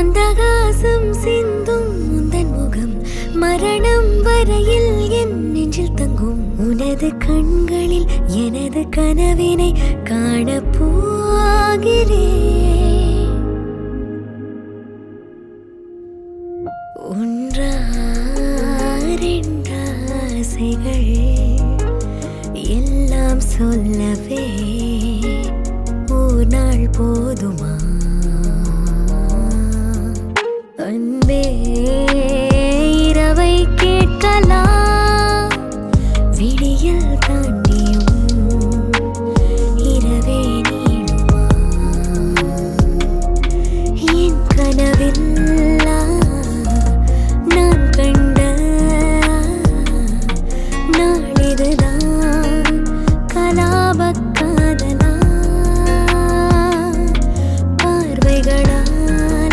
மந்தகாசம் சிந்தும் முந்தன் முகம் மரணம் வரையில் என் நெஞ்சில் தங்கும். உனது கண்களில் எனது கனவினை காணப்போகிறேன். ஒன்றாசைகள் எல்லாம் சொல்லவே ஓர் நாள் போதுமா?